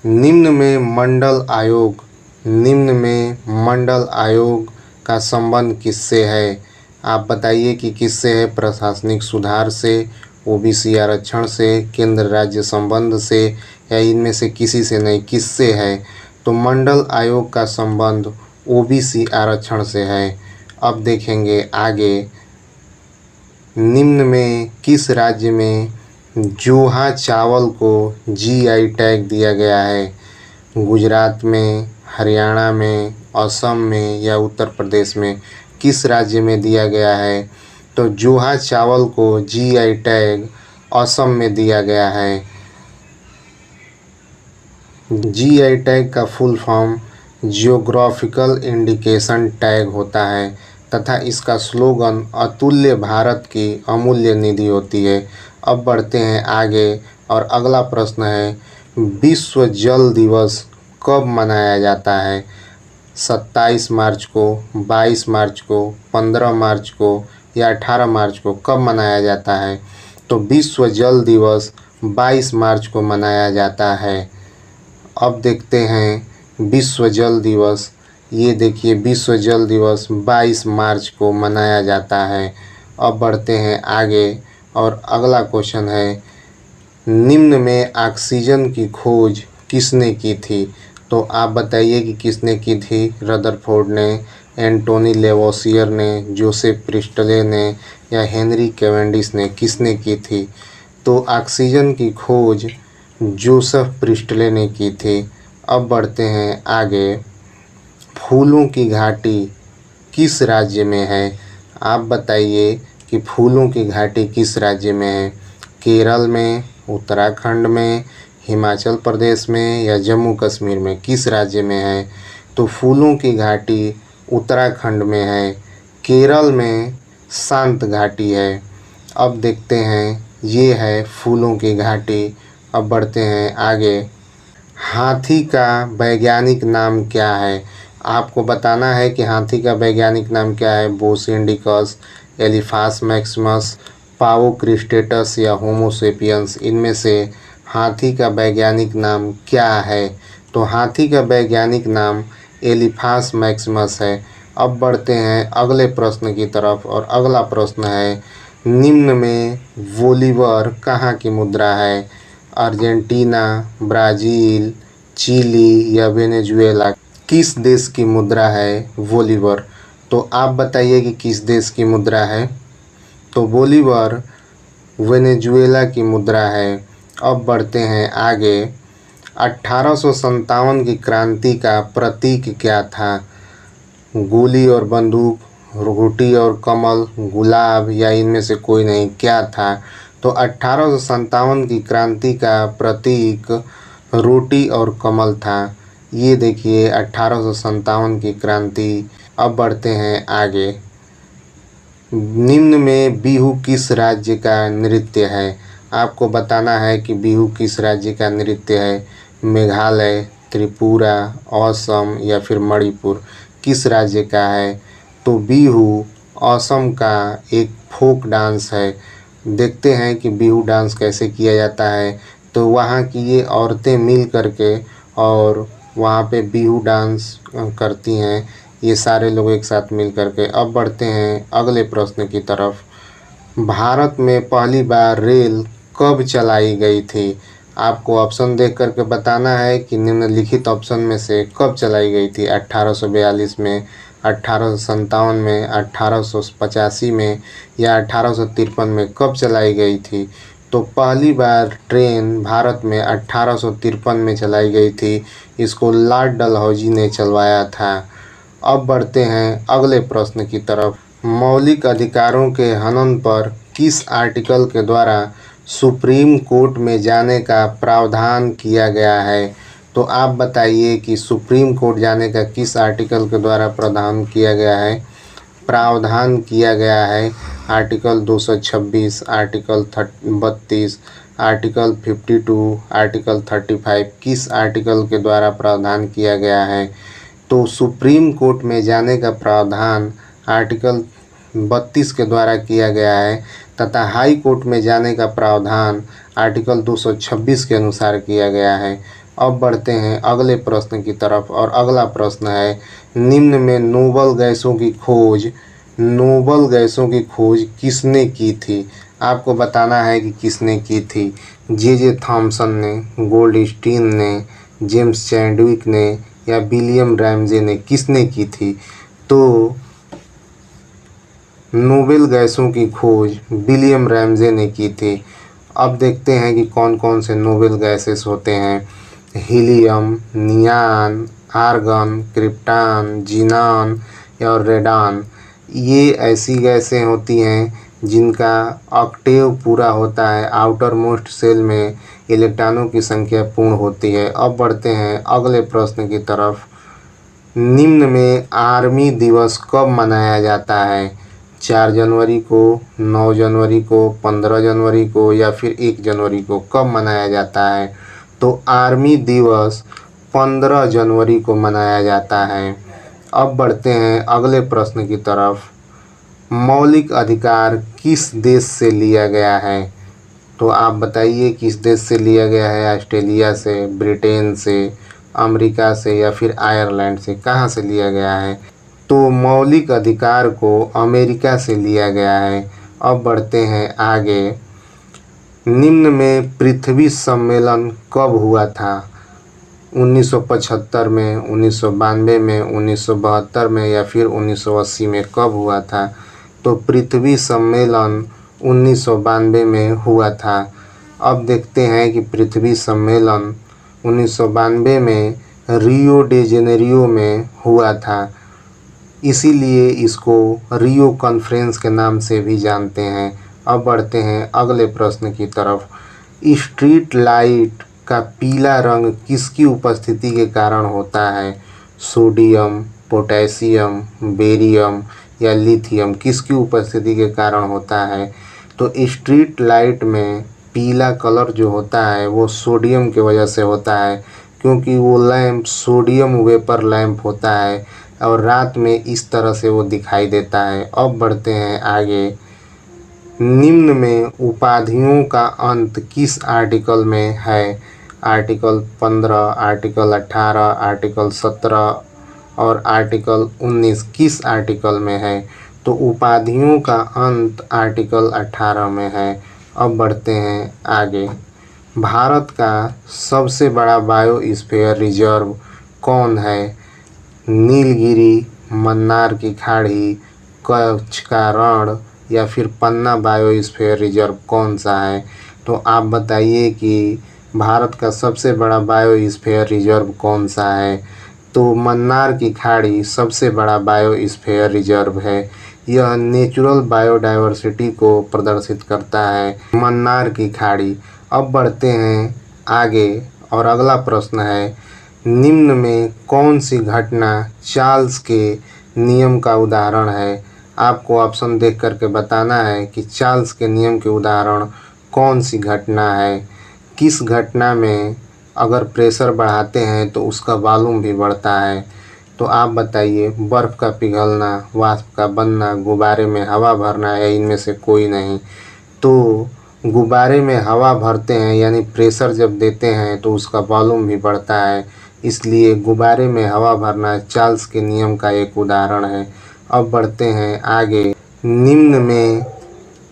निम्न में मंडल आयोग का संबंध किससे है? आप बताइए कि किससे है? प्रशासनिक सुधार से, ओबीसी आरक्षण से, केंद्र राज्य संबंध से, या इनमें से किसी से नहीं, किससे है? तो मंडल आयोग का संबंध ओबीसी आरक्षण से है। अब देखेंगे आगे, निम्न में किस राज्य में जोहा चावल को जीआई टैग दिया गया है? गुजरात में, हरियाणा में, असम में या उत्तर प्रदेश में? किस राज्य में दिया गया है? तो जोहा चावल को जीआई टैग असम में दिया गया है। जीआई टैग का full form geographical indication tag होता है तथा इसका स्लोगन अतुल्य भारत की अमूल्य निधि होती है। अब बढ़ते हैं आगे और अगला प्रश्न है, विश्व जल दिवस कब मनाया जाता है? 27 मार्च को, 22 मार्च को, 15 मार्च को या 18 मार्च को? कब मनाया जाता है? तो विश्व जल दिवस 22 मार्च को मनाया जाता है। अब देखते हैं विश्व जल दिवस, ये देखिए विश्व जल दिवस 22 मार्च को मनाया जाता है। अब बढ़ते हैं आगे और अगला क्वेश्चन है, निम्न में ऑक्सीजन की खोज किसने की थी? तो आप बताइए कि किसने की थी? रदरफोर्ड ने, एंटोनी लेवोसियर ने, जोसेफ प्रिस्टले ने या हेनरी कैवेंडिश ने? किसने की थी? तो ऑक्सीजन की खोज जोसेफ प्रिस्टले ने की थी। अब बढ़ते हैं आगे, फूलों की घाटी किस राज्य में है? आप बताइए कि फूलों की घाटी किस राज्य में है? केरल में, उत्तराखंड में, हिमाचल प्रदेश में या जम्मू कश्मीर में? किस राज्य में है? तो फूलों की घाटी उत्तराखंड में है। केरल में शांत घाटी है। अब देखते हैं, ये है फूलों की घाटी। अब बढ़ते हैं आगे, हाथी का वैज्ञानिक नाम क्या है? आपको बताना है कि हाथी का वैज्ञानिक नाम क्या है। बोस इंडिकस, एलिफास मैक्सिमस, पावो क्रिस्टेटस या होमो सेपियंस? इनमें से हाथी का वैज्ञानिक नाम क्या है? तो हाथी का वैज्ञानिक नाम एलिफास मैक्सिमस है। अब बढ़ते हैं अगले प्रश्न की तरफ और अगला प्रश्न है, निम्न में बोलीवर कहाँ की मुद्रा है? अर्जेंटीना, ब्राज़ील, चिली या वेनेजुएला? किस देश की मुद्रा है बोलीवर? तो आप बताइए कि किस देश की मुद्रा है? तो बोलीवर वेनेजुएला की मुद्रा है। अब बढ़ते हैं आगे, 1857 की क्रांति का प्रतीक क्या था? गोली और बंदूक, रोटी और कमल, गुलाब या इनमें से कोई नहीं? क्या था? तो 1857 की क्रांति का प्रतीक रोटी और कमल था। ये देखिए 1857 की क्रांति। अब बढ़ते हैं आगे, निम्न में बिहू किस राज्य का नृत्य है? आपको बताना है कि बिहू किस राज्य का नृत्य है। मेघालय, त्रिपुरा, असम या फिर मणिपुर? किस राज्य का है? तो बिहू असम का एक फोक डांस है। देखते हैं कि बिहू डांस कैसे किया जाता है। तो वहाँ की ये औरतें मिल करके और वहाँ पे बिहू डांस करती हैं, ये सारे लोग एक साथ मिल करके। अब बढ़ते हैं अगले प्रश्न की तरफ, भारत में पहली बार रेल कब चलाई गई थी? आपको ऑप्शन देख करके बताना है कि निम्नलिखित ऑप्शन में से कब चलाई गई थी। 1842 में, 1857 में, 1885 में या 1853 में? कब चलाई गई थी? तो पहली बार ट्रेन भारत में 1853 में चलाई गई थी। इसको लॉर्ड डलहौजी ने चलवाया था। अब बढ़ते हैं अगले प्रश्न की तरफ, मौलिक अधिकारों के हनन पर किस आर्टिकल के द्वारा सुप्रीम कोर्ट में जाने का प्रावधान किया गया है? तो आप बताइए कि सुप्रीम कोर्ट जाने का किस आर्टिकल के द्वारा प्रावधान किया गया है? Article 226, article 32, article 52, article 35? किस आर्टिकल के द्वारा प्रावधान किया गया है? तो सुप्रीम कोर्ट में जाने का प्रावधान आर्टिकल 32 के द्वारा किया गया है तथा हाई कोर्ट में जाने का प्रावधान आर्टिकल 226 के अनुसार किया गया है। अब बढ़ते हैं अगले प्रश्न की तरफ और अगला प्रश्न है, निम्न में नोबल गैसों की खोज किसने की थी। आपको बताना है कि किसने की थी। जे थॉमसन ने, गोल्डस्टीन ने, जेम्स चैडविक ने या विलियम रैमजे ने, किसने की थी। तो नोबेल गैसों की खोज विलियम रैमजे ने की थी। अब देखते हैं कि कौन कौन से नोबेल गैसेस होते हैं। हीलियम, नियान, आर्गन, क्रिप्टॉन, जीनॉन और रेडॉन। ये ऐसी गैसें होती हैं जिनका ऑक्टेव पूरा होता है, आउटर मोस्ट सेल में इलेक्ट्रॉनों की संख्या पूर्ण होती है। अब बढ़ते हैं अगले प्रश्न की तरफ। निम्न में आर्मी दिवस कब मनाया जाता है। 4 जनवरी को, 9 जनवरी को, 15 जनवरी को या फिर 1 जनवरी को, कब मनाया जाता है। तो आर्मी दिवस 15 जनवरी को मनाया जाता है। अब बढ़ते हैं अगले प्रश्न की तरफ। मौलिक अधिकार किस देश से लिया गया है। तो आप बताइए किस देश से लिया गया है। ऑस्ट्रेलिया से, ब्रिटेन से, अमेरिका से या फिर आयरलैंड से, कहाँ से लिया गया है। तो मौलिक अधिकार को अमेरिका से लिया गया है। अब बढ़ते हैं आगे। निम्न में पृथ्वी सम्मेलन कब हुआ था। 1975 में, 1992 में, 1972 में या फिर 1980 में, कब हुआ था। तो पृथ्वी सम्मेलन 1992 में हुआ था। अब देखते हैं कि पृथ्वी सम्मेलन 1992 में रियो डे जेनेरियो में हुआ था, इसीलिए इसको रियो कॉन्फ्रेंस के नाम से भी जानते हैं। अब बढ़ते हैं अगले प्रश्न की तरफ। स्ट्रीट लाइट का पीला रंग किसकी उपस्थिति के कारण होता है। सोडियम, पोटेशियम, बेरियम या लिथियम, किसकी उपस्थिति के कारण होता है। तो स्ट्रीट लाइट में पीला कलर जो होता है वो सोडियम की वजह से होता है, क्योंकि वो लैंप सोडियम वेपर लैंप होता है और रात में इस तरह से वो दिखाई देता है। अब बढ़ते हैं आगे। निम्न में उपाधियों का अंत किस आर्टिकल में है। आर्टिकल 15, आर्टिकल 18, आर्टिकल 17 और आर्टिकल 19 किस आर्टिकल में है। तो उपाधियों का अंत आर्टिकल 18 में है। अब बढ़ते हैं आगे। भारत का सबसे बड़ा बायोस्फीयर रिजर्व कौन है। नीलगिरी, मन्नार की खाड़ी, कच्छ का रण या फिर पन्ना बायोस्फीयर रिजर्व कौन सा है। तो आप बताइए कि भारत का सबसे बड़ा बायोस्फीयर रिजर्व कौन सा है। तो मन्नार की खाड़ी सबसे बड़ा बायोस्फीयर रिजर्व है। यह नेचुरल बायोडायवर्सिटी को प्रदर्शित करता है, मन्नार की खाड़ी। अब बढ़ते हैं आगे और अगला प्रश्न है, निम्न में कौन सी घटना चार्ल्स के नियम का उदाहरण है। आपको ऑप्शन देख करके बताना है कि चार्ल्स के नियम के उदाहरण कौन सी घटना है। किस घटना में अगर प्रेशर बढ़ाते हैं तो उसका वॉल्यूम भी बढ़ता है। तो आप बताइए, बर्फ़ का पिघलना, वाष्प का बनना, गुब्बारे में हवा भरना या इनमें से कोई नहीं। तो गुब्बारे में हवा भरते हैं यानी प्रेशर जब देते हैं तो उसका वॉल्यूम भी बढ़ता है, इसलिए गुब्बारे में हवा भरना चार्ल्स के नियम का एक उदाहरण है। अब बढ़ते हैं आगे। निम्न में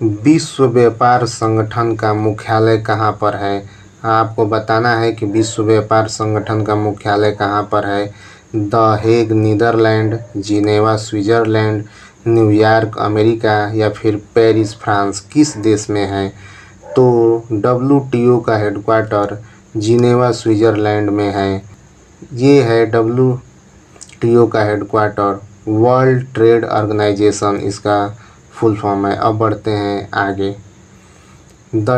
विश्व व्यापार संगठन का मुख्यालय कहाँ पर है। आपको बताना है कि विश्व व्यापार संगठन का मुख्यालय कहाँ पर है। The Hague Netherlands, Geneva Switzerland, New York America या फिर पेरिस फ्रांस, किस देश में है। तो WTO का हेडक्वार्टर जिनेवा स्विट्ज़रलैंड में है। ये है WTO का हेडक्वार्टर, वर्ल्ड ट्रेड ऑर्गेनाइजेशन इसका फुल फॉर्म है। अब बढ़ते हैं आगे। The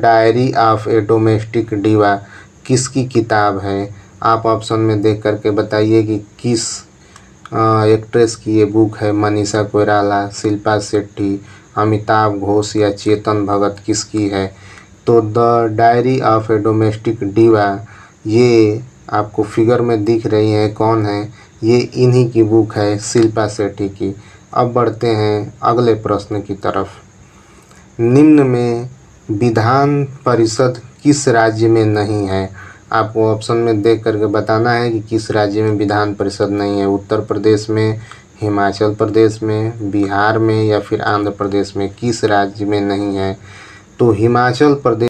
diary of A domestic diva किसकी किताब है। आप ऑप्शन में देख करके बताइए कि किस एक्ट्रेस की ये बुक है। मनीषा कोइराला, शिल्पा शेट्टी, अमिताभ घोष या चेतन भगत, किसकी है। तो the diary of A domestic diva ये आपको फिगर में दिख रही है कौन है, ये इन्हीं की बुक है, शिल्पा शेट्टी की। अब बढ़ते हैं अगले प्रश्न की तरफ। निम्न में विधान परिषद किस राज्य में नहीं है। आपको ऑप्शन में देख करके बताना है कि किस राज्य में विधान परिषद नहीं है। उत्तर प्रदेश में, हिमाचल प्रदेश में, बिहार में या फिर आंध्र प्रदेश में, किस राज्य में नहीं है। तो हिमाचल प्रदेश